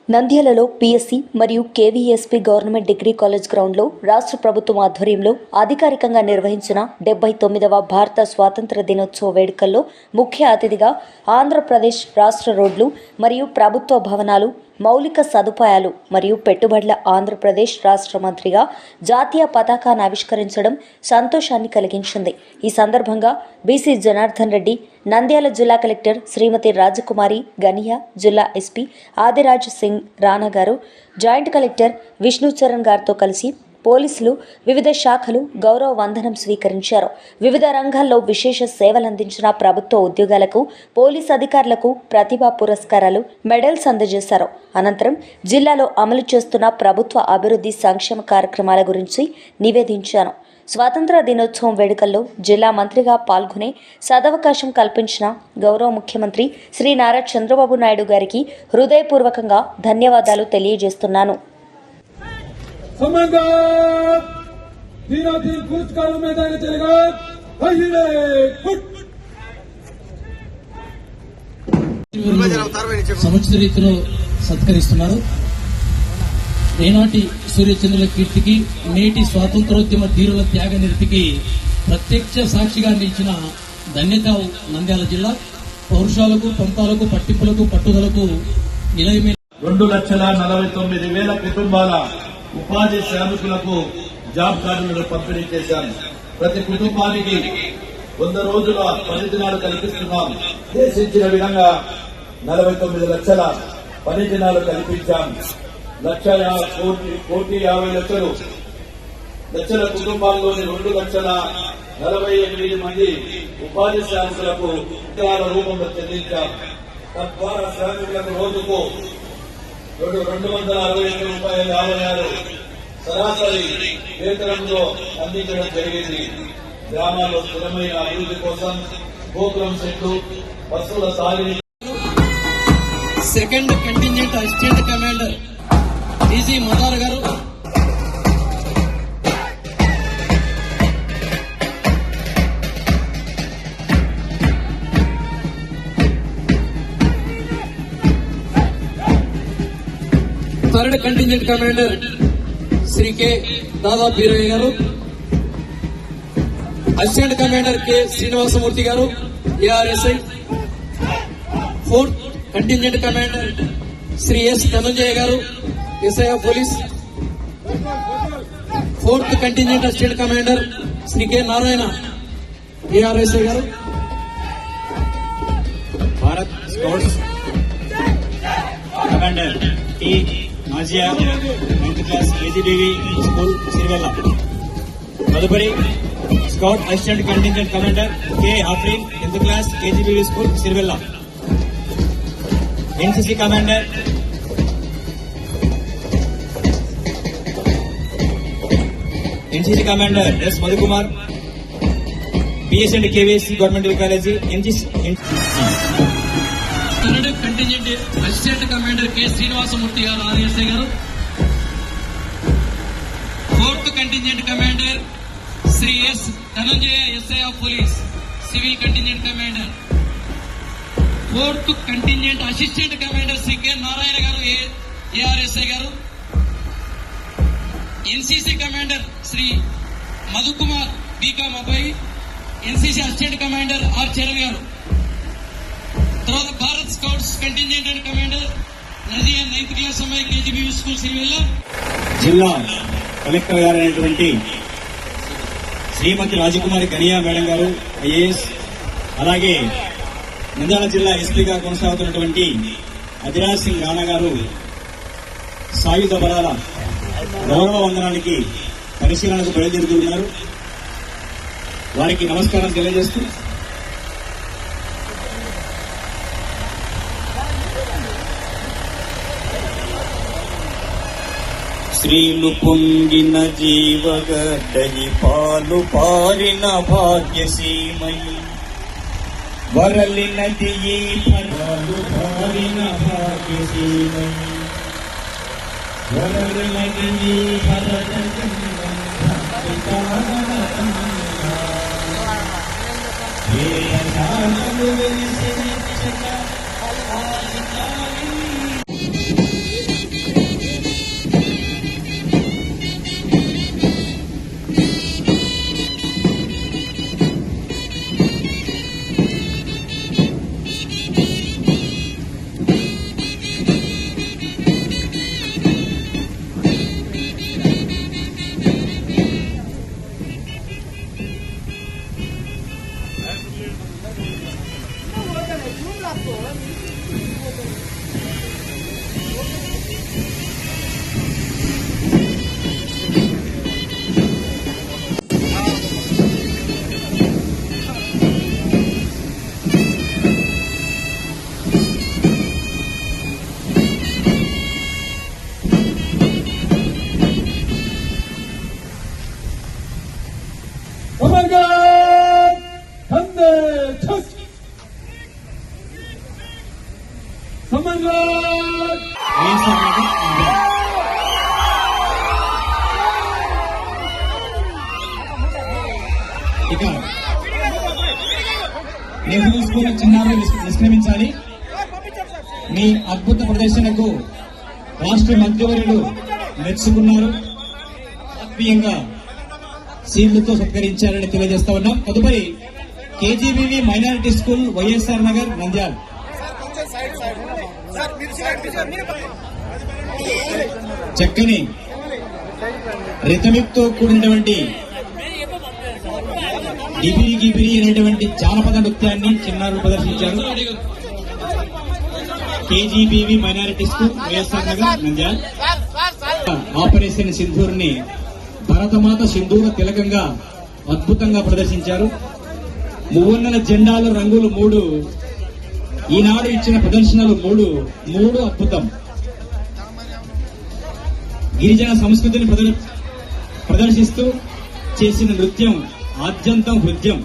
నంద్యాలలో పీఎస్సీ మరియు కేవీఎస్పీ government degree college గ్రౌండ్లో రాష్ట్ర ప్రభుత్వం ఆధ్వర్యంలో అధికారికంగా నిర్వహించిన 79వ భారత స్వాతంత్ర దినోత్సవ వేడుకల్లో ముఖ్య అతిథిగా ఆంధ్రప్రదేశ్ రాష్ట్ర రోడ్లు మరియు ప్రభుత్వ భవనాలు మౌలిక సదుపాయాలు మరియు పెట్టుబడుల ఆంధ్రప్రదేశ్ రాష్ట్ర మంత్రిగా జాతీయ పతాకాన్ని ఆవిష్కరించడం సంతోషాన్ని కలిగించింది. ఈ సందర్భంగా బీసీ జనార్దన్ రెడ్డి, నంద్యాల జిల్లా కలెక్టర్ శ్రీమతి రాజకుమారి గనియా, జిల్లా ఎస్పీ ఆదిరాజ్ సింగ్ రాణా గారు, జాయింట్ కలెక్టర్ విష్ణుచరణ్ గారితో కలిసి పోలీసులు వివిధ శాఖలు గౌరవ వందనం స్వీకరించారు. వివిధ రంగాల్లో విశేష సేవలందించిన ప్రభుత్వ ఉద్యోగాలకు, పోలీస్ అధికారులకు ప్రతిభా పురస్కారాలు, మెడల్స్ అందజేశారు. అనంతరం జిల్లాలో అమలు చేస్తున్న ప్రభుత్వ అభివృద్ధి సంక్షేమ కార్యక్రమాల గురించి నివేదించాను. స్వాతంత్ర దినోత్సవం వేడుకల్లో జిల్లా మంత్రిగా పాల్గొనే సదవకాశం కల్పించిన గౌరవ ముఖ్యమంత్రి శ్రీ నారా చంద్రబాబు నాయుడు గారికి హృదయపూర్వకంగా ధన్యవాదాలు తెలియజేస్తున్నాను. సముచిత రీతిలో సత్కరిస్తున్నారు. ఏనాటి సూర్యచంద్రుల కీర్తికి, నేటి స్వాతంత్రోద్యమ ధీరుల త్యాగ నిరతికి ప్రత్యక్ష సాక్షిగా నిలిచిన ధన్యత నంద్యాల జిల్లా. పౌరుషాలకు, పంతాలకు, పట్టింపులకు, పట్టుదలకు నిలయమే 2,49,000 కుటుంబాల ఉపాధి శ్రామికులకు జాబ్ కార్డులను పంపిణీ చేశారు. ప్రతి కుటుంబానికి 100 రోజుల 10 దినాలు కల్పిస్తున్నాం. దేశించిన విధంగా 49 లక్షల 10 దినాలు కల్పించాం. 1,50,00,000 లక్షల కుటుంబాల్లోని 2,48,000 మంది ఉపాధి శ్రామికులకు ఉత్తరాల రూపంలో చెల్లించాం. తద్వారా శ్రామికులకు రోజుకు ₹261.56 సరాసరి వేతనంలో అందించడం జరిగింది. గ్రామాల్లో స్థిరమైన అభివృద్ధి కోసం గోపురం సెట్లు, బస్సుల సాగిని. Second contingent assistant commander DG Madar గారు, third contingent commander Shri K Dada Beeraiah గారు, అసిస్టెంట్ కమాండర్ కె శ్రీనివాసమూర్తి గారు ARSI, fourth contingent commander Shri S Dhananjaya గారు SI of police, fourth contingent assistant commander Shri K Narayana ARSI గారు, Bharat Scouts commander T Nazia 9th class KGBV school Sirivella. తదుపరి scout assistant contingent commander K Afreen 10th class KGBV school Sirivella. NCC commander yes Madhukumar PS and KVSC government college NCC. Third contingent assistant commander K Srinivasamurthy గారు RSI గారు, fourth contingent commander Shri S Dhananjaya SI of police civil contingent commander, fourth contingent assistant commander Shri K Narayana గారు ARSI గారు, NCC commander Shri Madhukumar BCom అబ్బాయి, NCC assistant commander R Charan గారు. తర్వాత Bharat Scouts contingent and commander Nazia 9th class అమ్మాయి KGBV school Sirivella. జిల్లా collector గారైనటువంటి Shrimati Rajakumari Ganiya madam గారు IAS, అలాగే నంద్యాల జిల్లా ఎస్పీగా కొనసాగుతున్నటువంటి ఆదిరాజ్ సింగ్ రాణా గారు సాయుధ బలాల గౌరవ వందనానికి పరిశీలనకు బయలుదేరుతున్నారు. వారికి నమస్కారం తెలియజేస్తూ శ్రీలు పొంగిన జీవగడ్డయి పాలు పారిన భాగ్యసీమయి వరలినది ఈ పాలు పారిన భాగ్యసీమయి వరలినది ఈ భరత ఇక నెహ్రూ స్కూల్ చిన్నారు నిష్క్రమించాలి. మీ అద్భుత ప్రదర్శనకు రాష్ట్ర మంత్రివర్యులు మెచ్చుకున్నారు. ఆత్మీయంగా సీళ్లతో సత్కరించారని తెలియజేస్తా ఉన్నాం. తదుపరి KGBV minority school YSR Nagar Nandyal. చక్కని రిథమిక్ తో కూడినటువంటి గిబిరి గిబిరి అనేటువంటి జానపద నృత్యాన్ని చిన్నారులు ప్రదర్శించారు. KGBV minority school YSR Nagar Nandyal. Operation Sindoor ని భరతమాత సింధూర తిలకంగా అద్భుతంగా ప్రదర్శించారు. మువ్వన్నెల జెండాలు రంగులు 3, ఈనాడు ఇచ్చిన ప్రదర్శనలు 3 అద్భుతం. గిరిజన సంస్కృతిని ప్రదర్శిస్తూ చేసిన నృత్యం ఆద్యంతం హృద్యం.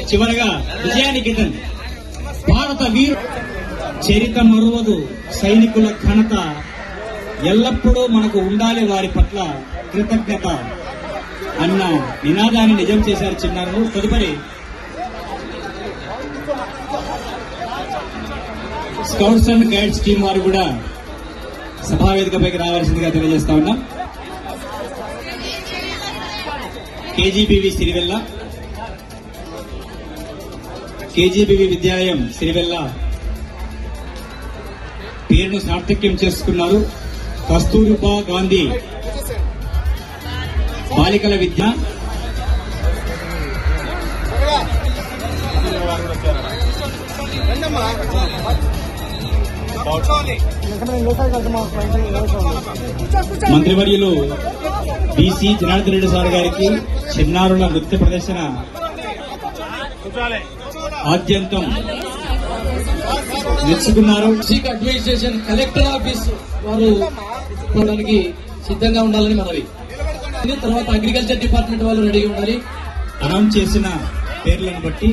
చివరగా విజయానికేతన్ భారత వీరు చరిత మరువదు సైనికుల ఘనత, ఎల్లప్పుడూ మనకు ఉండాలి వారి పట్ల కృతజ్ఞత అన్న నినాదాన్ని నిజం చేశారు చిన్నారు. తదుపరి స్కౌట్స్ అండ్ గైడ్స్ టీం వారు కూడా సభావేదికపైకి రావాల్సిందిగా తెలియజేస్తా ఉన్నాం. కేజీబీవీ సిరివెల్ల, కేజీబీవీ విద్యాలయం సిరివెల్ల పేరును సార్థక్యం చేసుకున్నారు. కస్తూర్బా గాంధీ బాలికల విద్య, మంత్రివర్యులు బీసీ జనార్దన్ రెడ్డి సార్ గారికి చిన్నారుల నృత్య ప్రదర్శన ఆద్యంతం మెచ్చుకున్నారు. డిస్ట్రిక్ట్ అడ్మినిస్ట్రేషన్ కలెక్టర్ ఆఫీస్ వారు పోవడానికి సిద్ధంగా ఉండాలని మనవి. తర్వాత అగ్రికల్చర్ డిపార్ట్మెంట్ వాళ్ళు రెడీగా ఉండాలి. అనౌన్స్ చేసిన పేర్లను బట్టి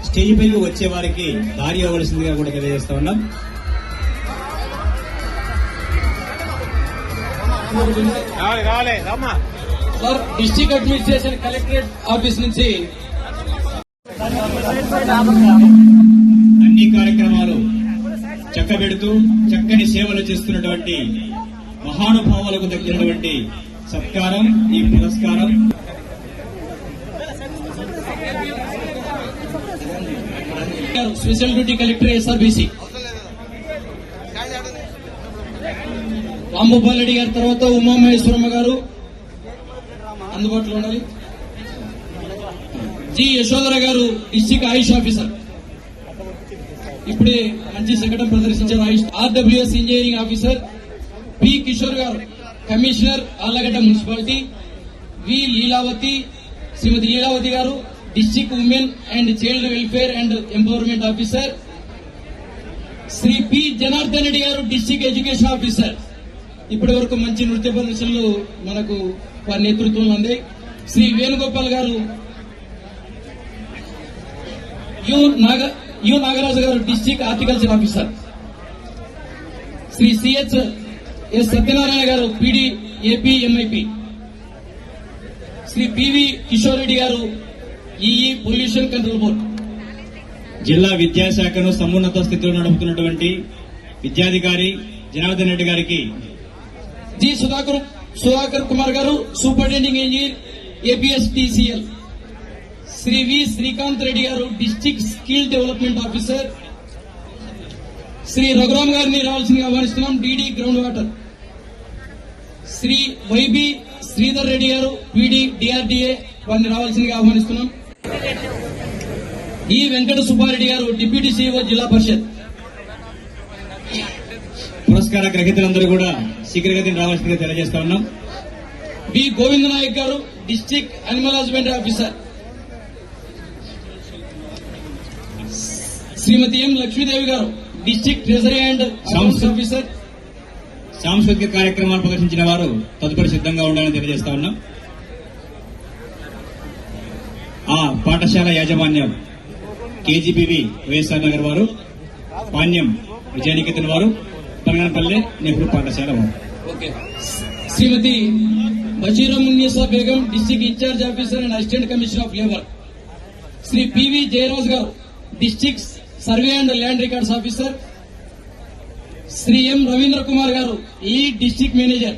స్టేజ్ పైకి వచ్చే వారికి దారి ఇవ్వవలసిందిగా కూడా తెలియజేస్తా ఉన్నాం. Sir, district administration collectorate office నుంచి అన్ని కార్యక్రమాలు చక్కబెడుతూ చక్కని సేవలు చేస్తున్నటువంటి మహానుభావులకు దక్కినటువంటి సత్కారం ఈ పురస్కారం. Special duty collector SRBC Rambhupal Reddy గారి తర్వాత ఉమామహేశ్వరమ్మ గారు అందుబాటులో ఉండాలి. జి యశోధర గారు డిస్ట్రిక్ట్ ఆయుష్ ఆఫీసర్, ఇప్పుడే మంచి శకటం ప్రదర్శించారు. Ayush RWS engineering officer P Kishore గారు commissioner Allagadda municipality. V Leelavathi, Shrimati Leelavathi గారు district women and child welfare and empowerment officer. Shri P Janardhan Reddy గారు డిస్ట్రిక్ట్ ఎడ్యుకేషన్ ఆఫీసర్. ఇప్పటి వరకు మంచి నృత్య ప్రదర్శనలు మనకు వారి నేతృత్వంలో ఉంది. శ్రీ వేణుగోపాల్ గారు, యు నాగరాజు గారు district horticulture officer. Shri CH S Satyanarayana గారు PD AP MIP. Shri PV Kishore Reddy గారు ఈఈ పొల్యూషన్ కంట్రోల్ బోర్డు. జిల్లా విద్యాశాఖను సమున్నత స్థితిలో నడుపుతున్నటువంటి విద్యాధికారి జనార్దన్ రెడ్డి గారికి G Sudhakar Kumar garu superintending engineer APSTCL. Shri V Srikanth Reddy గారు district skill development officer. Shri Raghuram గారిని రావాల్సిందిగా ఆహ్వానిస్తున్నాం, DD ground water. Shri YB Sridhar Reddy garu PD DRDA వారిని రావాల్సిందిగా ఆహ్వానిస్తున్నాం. ఈ వెంకట సుబ్బారెడ్డి గారు డిప్యూటీ సీఈఓ జిల్లా పరిషత్. పురస్కార గ్రహీతలందరూ కూడా శీఘ్రగతిని రావాల్సిందిగా తెలియజేస్తా ఉన్నాం. బి గోవింద నాయక్ గారు డిస్ట్రిక్ట్ అనిమల్ హస్బెండరీ ఆఫీసర్. శ్రీమతి ఎం లక్ష్మీదేవి గారు district treasury and accounts officer. సాంస్కృతిక కార్యక్రమాలు ప్రదర్శించిన వారు తదుపరి సిద్ధంగా ఉండాలని తెలియజేస్తా ఉన్నాం. ఆ పాఠశాల యాజమాన్యం కేజీబీవి వైఎస్ఆర్ నగర్ వారు, పాణ్యం విజయనికేతన్ వారు, పరంగనపల్లె నెహ్రూ పాఠశాల వారు. Okay. Shrimati Basheera Munnisa Begum district incharge officer and assistant commissioner of labour. Shri PV Jayaraj garu district survey and land records officer. Shri M Ravindra Kumar garu lead district manager.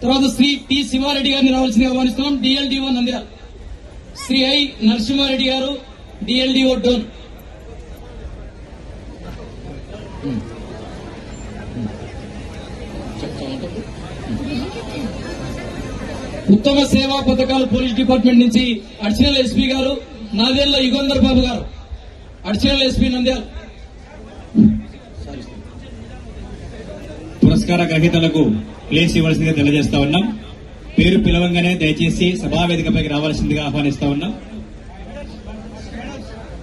తర్వాత శ్రీ టి శివారెడ్డి గారిని రావాల్సిందిగా ఆహ్వానిస్తున్నాం, డిఎల్డిఓ నంద్యాల. శ్రీ ఐ నరసింహారెడ్డి గారు డిఎల్డిఓ డోన్. ఉత్తమ సేవా పథకాలు పోలీస్ డిపార్ట్మెంట్ నుంచి అడిషనల్ ఎస్పీ గారు నాదేళ్ల యుగంధర్ బాబు గారు, అడిషనల్ ఎస్పీ నంద్యాల. పురస్కార గ్రహీతలకు ప్లేస్ ఇవ్వాల్సిందిగా తెలియజేస్తా ఉన్నాం. పేరు పిలవంగానే దయచేసి సభావేదికపైకి రావాల్సిందిగా ఆహ్వానిస్తా ఉన్నాం.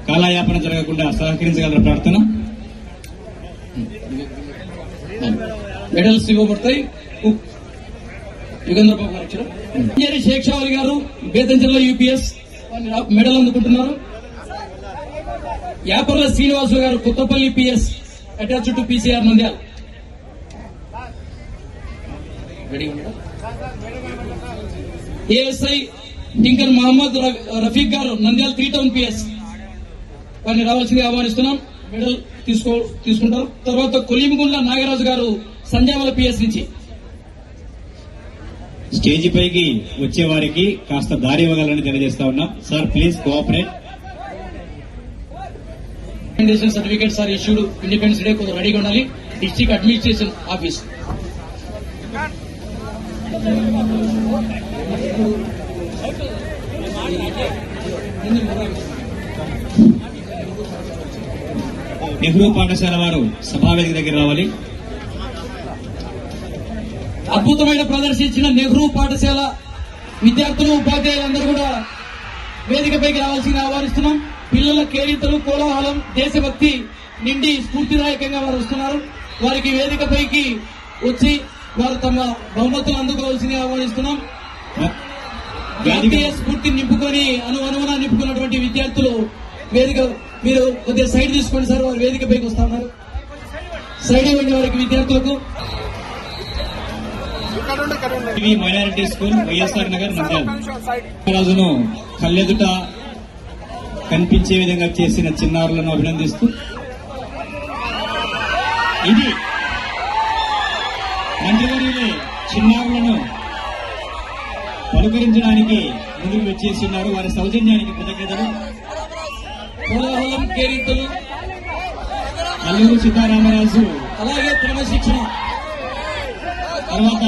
కాలయాపన జరగకుండా సహకరించగలరా ప్రార్థన. మెడల్స్ ఇవ్వబడతాయి. యుగంధర్ బాబు గారు, engineer Shaik Shavali garu Betamcherla UPS medal అందుకుంటున్నారు. Yaparla Srinivasu garu Kothapalli PS attach to PCR Nandyal. ASI tinker Mohammed Rafiq garu Nandyal 3 town PS వారిని రావాల్సింది ఆహ్వానిస్తున్నాం. మెడల్ తీసుకుంటారు. తర్వాత కొల్లిమిగుండ్ల నాగరాజు గారు సంజామల పిఎస్ నుంచి. స్టేజీ పైకి వచ్చే వారికి కాస్త దారి ఇవ్వగలని తెలియజేస్తా ఉన్నాం. Sir please cooperate. Certificates are issued independence day కొంచెం రెడీగా ఉండాలి. District administration office. నెహ్రూ పాఠశాల వారు సభావేదిక దగ్గర రావాలి. అద్భుతమైన ప్రదర్శించిన నెహ్రూ పాఠశాల విద్యార్థులు, ఉపాధ్యాయులందరూ కూడా వేదికపైకి రావాల్సిందిగా ఆహ్వానిస్తున్నాం. పిల్లల కేరింతలు, కోలాహలం, దేశభక్తి నిండి స్ఫూర్తిదాయకంగా వారు వస్తున్నారు. వారికి వేదికపైకి వచ్చి వారు తమ బహుమతులు అందుకోవాల్సిందిగా ఆహ్వానిస్తున్నాం. జాతీయ స్ఫూర్తిని నింపుకొని అనువనువున నింపుకున్నటువంటి విద్యార్థులు వేదిక, మీరు కొద్దిగా సైడ్ తీసుకోండి సార్, వారు వేదికపైకి వస్తా ఉన్నారు. సైడ్ ఇవ్వండి వారికి విద్యార్థులకు. Minority school YSR Nagar Nandyal. రాజును కళ్ళెదుట కనిపించే విధంగా చేసిన చిన్నారులను అభినందిస్తూ ఇది మంత్రివర్యులే చిన్నారులను పలుకరించడానికి ముందుకు వచ్చేస్తున్నారు. వారి సౌజన్యానికి కృతజ్ఞతలు. కోలాహలం, కేరింతలు, అల్లూరు సీతారామరాజు అలాగే క్రమశిక్షణ తర్వాత